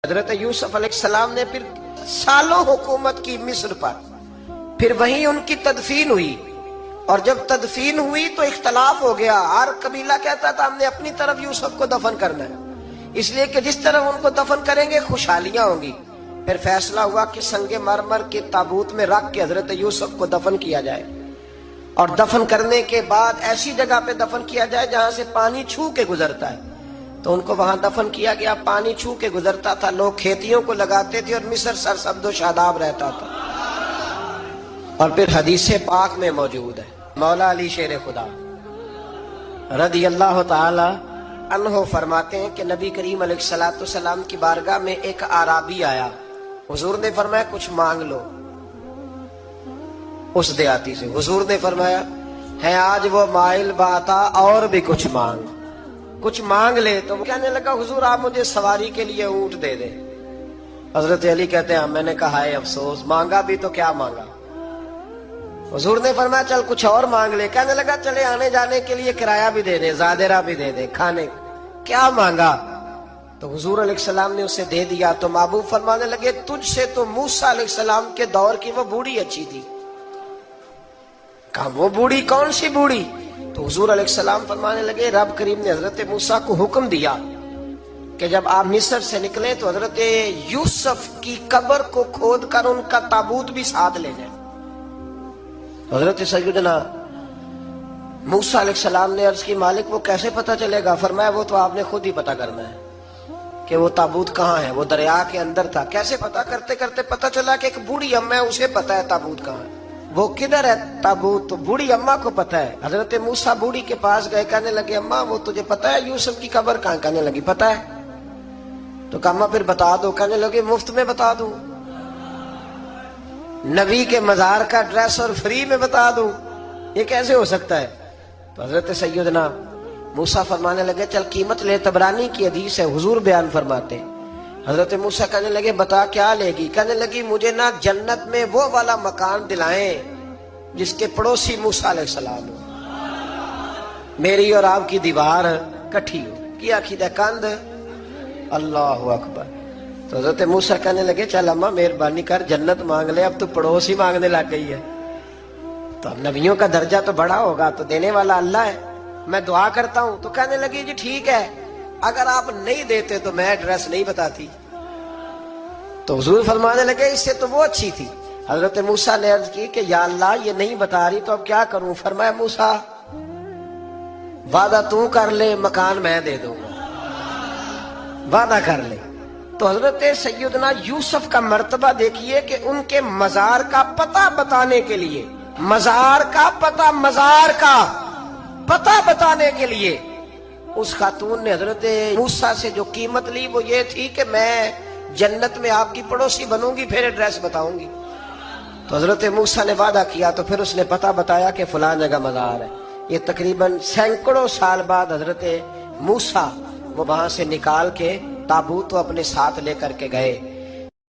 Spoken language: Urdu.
حضرت یوسف علیہ السلام نے پھر سالوں حکومت کی مصر پر، پھر وہیں ان کی تدفین ہوئی، اور جب تدفین ہوئی تو اختلاف ہو گیا۔ ہر قبیلہ کہتا تھا ہم نے اپنی طرف یوسف کو دفن کرنا ہے، اس لیے کہ جس طرف ان کو دفن کریں گے خوشحالیاں ہوں گی۔ پھر فیصلہ ہوا کہ سنگ مرمر کے تابوت میں رکھ کے حضرت یوسف کو دفن کیا جائے، اور دفن کرنے کے بعد ایسی جگہ پہ دفن کیا جائے جہاں سے پانی چھو کے گزرتا ہے۔ تو ان کو وہاں دفن کیا گیا، پانی چھو کے گزرتا تھا، لوگ کھیتیوں کو لگاتے تھے اور مصر سرسبز و شاداب رہتا تھا۔ اور پھر حدیث پاک میں موجود ہے، مولا علی شیر خدا رضی اللہ تعالی عنہ فرماتے ہیں کہ نبی کریم علیہ السلام کی بارگاہ میں ایک اعرابی آیا، حضور نے فرمایا کچھ مانگ لو۔ اس دیہاتی سے حضور نے فرمایا ہے آج وہ مائل باتا، اور بھی کچھ مانگ لے۔ تو وہ کہنے لگا حضور آپ مجھے سواری کے لیے اونٹ دے دے۔ حضرت علی کہتے ہیں میں نے کہا ہے افسوس، مانگا بھی تو کیا مانگا۔ حضور نے فرمایا چل کچھ اور مانگ لے۔ کہنے لگا چلے آنے جانے کے لیے کرایہ بھی دے دے، زادرہ بھی دے دے، کھانے۔ کیا مانگا؟ تو حضور علیہ السلام نے اسے دے دیا۔ تو محبوب فرمانے لگے تجھ سے تو موسیٰ علیہ السلام کے دور کی وہ بوڑھی اچھی تھی۔ کہا وہ بوڑھی کون سی بوڑھی؟ تو حضور علیہ السلام فرمانے لگے رب کریم نے حضرت موسیٰ کو حکم دیا کہ جب آپ مصر سے نکلیں تو حضرت یوسف کی قبر کو کھود کر ان کا تابوت بھی ساتھ لے جائیں۔ حضرت سیدنا موسیٰ علیہ السلام نے عرض کی مالک وہ کیسے پتہ چلے گا؟ فرمایا وہ تو آپ نے خود ہی پتہ کرنا ہے کہ وہ تابوت کہاں ہے۔ وہ دریا کے اندر تھا۔ کیسے پتہ کرتے کرتے پتہ چلا کہ ایک بوڑھی اماں ہے، اسے پتہ ہے تابوت کہاں ہے۔ وہ کدھر ہے تابوت؟ تو بوڑھی اماں کو پتہ ہے۔ حضرت موسیٰ بوڑھی کے پاس گئے، کہنے لگے اماں وہ تجھے پتہ ہے یوسف کی قبر کہاں؟ کہنے لگی پتہ ہے۔ تو کہا اماں پھر بتا دو۔ کہنے لگے مفت میں بتا دوں، نبی کے مزار کا ڈریس اور فری میں بتا دوں، یہ کیسے ہو سکتا ہے؟ تو حضرت سیدنا موسیٰ فرمانے لگے چل قیمت لے۔ طبرانی کی حدیث ہے، حضور بیان فرماتے ہیں حضرت موسیٰ کہنے لگے بتا کیا لے گی؟ کہنے لگی مجھے نا جنت میں وہ والا مکان دلائیں جس کے پڑوسی موسیٰ علیہ السلام ہو، میری اور آپ کی دیوار کٹھی ہو، کیا عقیدہ کند۔ اللہ اکبر۔ تو حضرت موسیٰ کہنے لگے چل اماں مہربانی کر جنت مانگ لے، اب تو پڑوس ہی مانگنے لگ گئی ہے۔ تو اب نبیوں کا درجہ تو بڑا ہوگا، تو دینے والا اللہ ہے، میں دعا کرتا ہوں۔ تو کہنے لگی جی ٹھیک ہے، اگر آپ نہیں دیتے تو میں ایڈریس نہیں بتاتی۔ تو حضور فرمانے لگے اس سے تو وہ اچھی تھی۔ حضرت موسیٰ نے عرض کی کہ یا اللہ یہ نہیں بتا رہی تو اب کیا کروں؟ فرمایا موسیٰ وعدہ تو کر لے، مکان میں دے دوں گا، وعدہ کر لے۔ تو حضرت سیدنا یوسف کا مرتبہ دیکھیے کہ ان کے مزار کا پتہ بتانے کے لیے، مزار کا پتہ بتانے کے لیے اس خاتون نے حضرت موسیٰ سے جو قیمت لی وہ یہ تھی کہ میں جنت میں آپ کی پڑوسی بنوں گی، پھر ایڈریس بتاؤں گی۔ تو حضرت موسیٰ نے وعدہ کیا، تو پھر اس نے پتہ بتایا کہ فلاں جگہ مزار ہے۔ یہ تقریباً سینکڑوں سال بعد حضرت موسیٰ وہ وہاں سے نکال کے تابوت اپنے ساتھ لے کر کے گئے۔